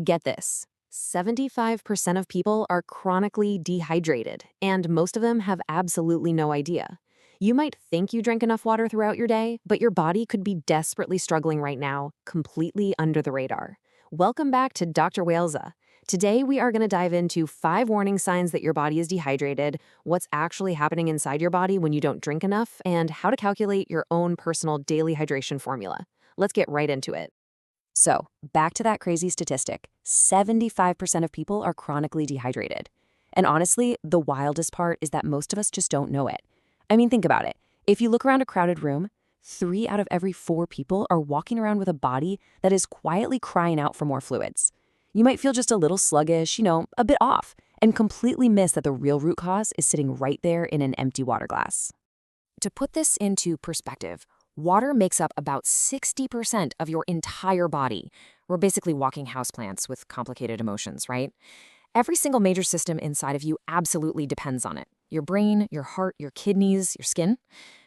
Get this. 75% of people are chronically dehydrated, and most of them have absolutely no idea. You might think you drink enough water throughout your day, but your body could be desperately struggling right now, completely under the radar. Welcome back to Dr. Walesa. Today, we are going to dive into 5 warning signs that your body is dehydrated, what's actually happening inside your body when you don't drink enough, and how to calculate your own personal daily hydration formula. Let's get right into it. So, back to that crazy statistic, 75% of people are chronically dehydrated. And honestly, the wildest part is that most of us just don't know it. I mean, think about it. If you look around a crowded room, 3 out of every 4 people are walking around with a body that is quietly crying out for more fluids. You might feel just a little sluggish, a bit off, and completely miss that the real root cause is sitting right there in an empty water glass. To put this into perspective, water makes up about 60% of your entire body. We're basically walking houseplants with complicated emotions, right? Every single major system inside of you absolutely depends on it. Your brain, your heart, your kidneys, your skin.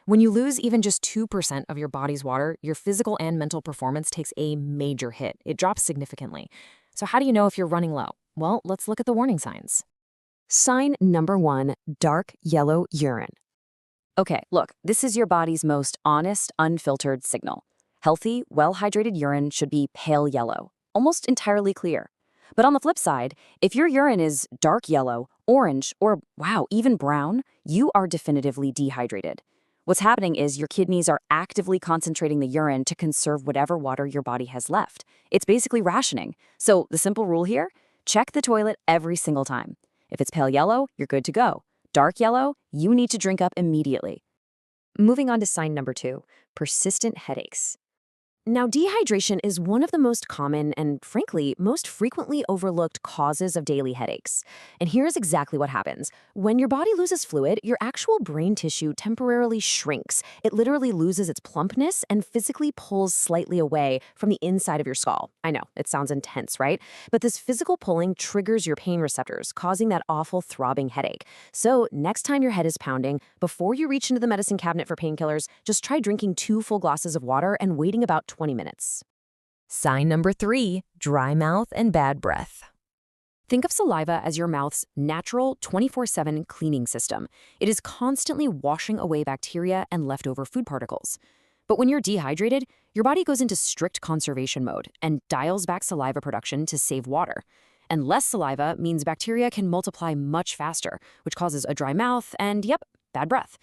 When you lose even just 2% of your body's water, your physical and mental performance takes a major hit. It drops significantly. So how do you know if you're running low? Well, let's look at the warning signs. Sign number 1, dark yellow urine. Okay, look, this is your body's most honest, unfiltered signal. Healthy, well-hydrated urine should be pale yellow, almost entirely clear. But on the flip side, if your urine is dark yellow, orange, or wow, even brown, you are definitively dehydrated. What's happening is your kidneys are actively concentrating the urine to conserve whatever water your body has left. It's basically rationing. So the simple rule here, check the toilet every single time. If it's pale yellow, you're good to go. Dark yellow, you need to drink up immediately. Moving on to sign number 2, persistent headaches. Now, dehydration is one of the most common and, frankly, most frequently overlooked causes of daily headaches. And here's exactly what happens. When your body loses fluid, your actual brain tissue temporarily shrinks. It literally loses its plumpness and physically pulls slightly away from the inside of your skull. I know, it sounds intense, right? But this physical pulling triggers your pain receptors, causing that awful throbbing headache. So next time your head is pounding, before you reach into the medicine cabinet for painkillers, just try drinking 2 full glasses of water and waiting about 20 minutes. Sign number 3, dry mouth and bad breath. Think of saliva as your mouth's natural 24/7 cleaning system. It is constantly washing away bacteria and leftover food particles. But when you're dehydrated, your body goes into strict conservation mode and dials back saliva production to save water. And less saliva means bacteria can multiply much faster, which causes a dry mouth and, yep, bad breath.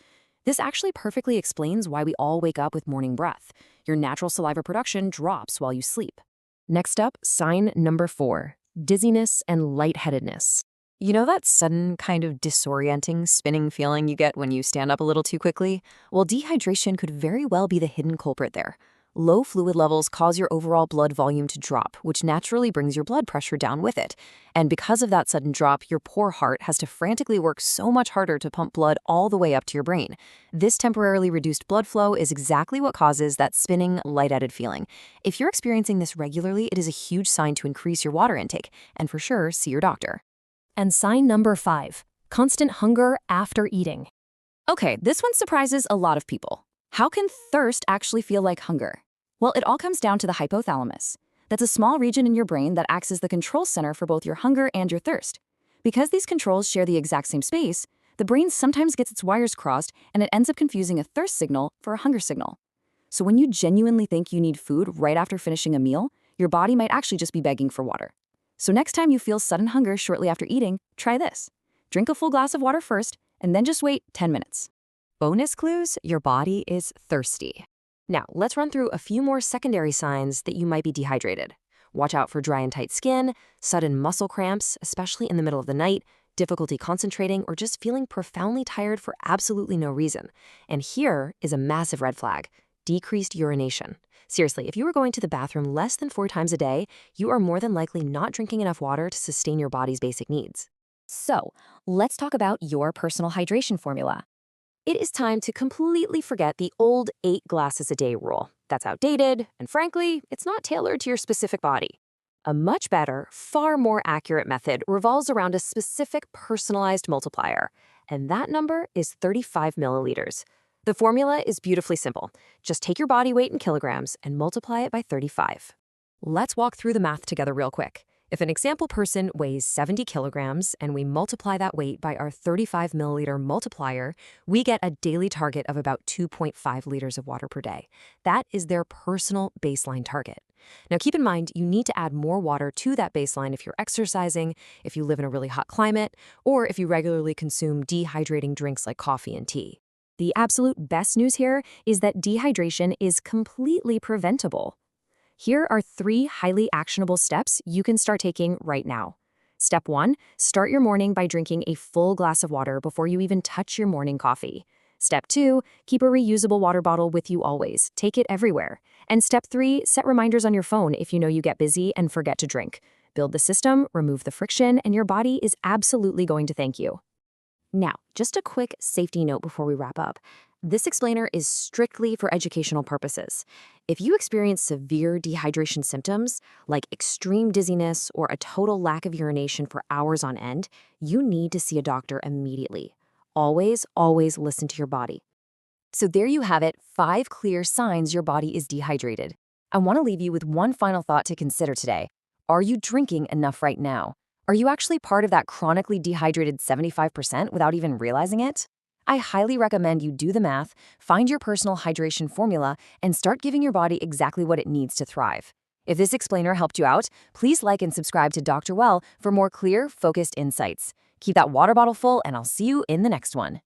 This actually perfectly explains why we all wake up with morning breath. Your natural saliva production drops while you sleep. Next up, sign number 4, dizziness and lightheadedness. You know that sudden kind of disorienting, spinning feeling you get when you stand up a little too quickly? Well, dehydration could very well be the hidden culprit there. Low fluid levels cause your overall blood volume to drop, which naturally brings your blood pressure down with it. And because of that sudden drop, your poor heart has to frantically work so much harder to pump blood all the way up to your brain. This temporarily reduced blood flow is exactly what causes that spinning, lightheaded feeling. If you're experiencing this regularly, it is a huge sign to increase your water intake, and for sure, see your doctor. And sign number 5, constant hunger after eating. Okay, this one surprises a lot of people. How can thirst actually feel like hunger? Well, it all comes down to the hypothalamus. That's a small region in your brain that acts as the control center for both your hunger and your thirst. Because these controls share the exact same space, the brain sometimes gets its wires crossed and it ends up confusing a thirst signal for a hunger signal. So when you genuinely think you need food right after finishing a meal, your body might actually just be begging for water. So next time you feel sudden hunger shortly after eating, try this. Drink a full glass of water first, and then just wait 10 minutes. Bonus clues, your body is thirsty. Now, let's run through a few more secondary signs that you might be dehydrated. Watch out for dry and tight skin, sudden muscle cramps, especially in the middle of the night, difficulty concentrating, or just feeling profoundly tired for absolutely no reason. And here is a massive red flag, decreased urination. Seriously, if you are going to the bathroom less than 4 times a day, you are more than likely not drinking enough water to sustain your body's basic needs. So, let's talk about your personal hydration formula. It is time to completely forget the old 8 glasses a day rule. That's outdated, and frankly, it's not tailored to your specific body. A much better, far more accurate method revolves around a specific personalized multiplier, and that number is 35 milliliters. The formula is beautifully simple. Just take your body weight in kilograms and multiply it by 35. Let's walk through the math together real quick. If an example person weighs 70 kilograms and we multiply that weight by our 35 milliliter multiplier, we get a daily target of about 2.5 liters of water per day. That is their personal baseline target. Now, keep in mind, you need to add more water to that baseline if you're exercising, if you live in a really hot climate, or if you regularly consume dehydrating drinks like coffee and tea. The absolute best news here is that dehydration is completely preventable. Here are 3 highly actionable steps you can start taking right now. Step 1, start your morning by drinking a full glass of water before you even touch your morning coffee. Step 2, keep a reusable water bottle with you always. Take it everywhere. And step 3, set reminders on your phone if you know you get busy and forget to drink. Build the system, remove the friction, and your body is absolutely going to thank you. Now, just a quick safety note before we wrap up. This explainer is strictly for educational purposes. If you experience severe dehydration symptoms, like extreme dizziness or a total lack of urination for hours on end, you need to see a doctor immediately. Always, always listen to your body. So there you have it, 5 clear signs your body is dehydrated. I want to leave you with one final thought to consider today. Are you drinking enough right now? Are you actually part of that chronically dehydrated 75% without even realizing it? I highly recommend you do the math, find your personal hydration formula, and start giving your body exactly what it needs to thrive. If this explainer helped you out, please like and subscribe to Dr. Well for more clear, focused insights. Keep that water bottle full, and I'll see you in the next one.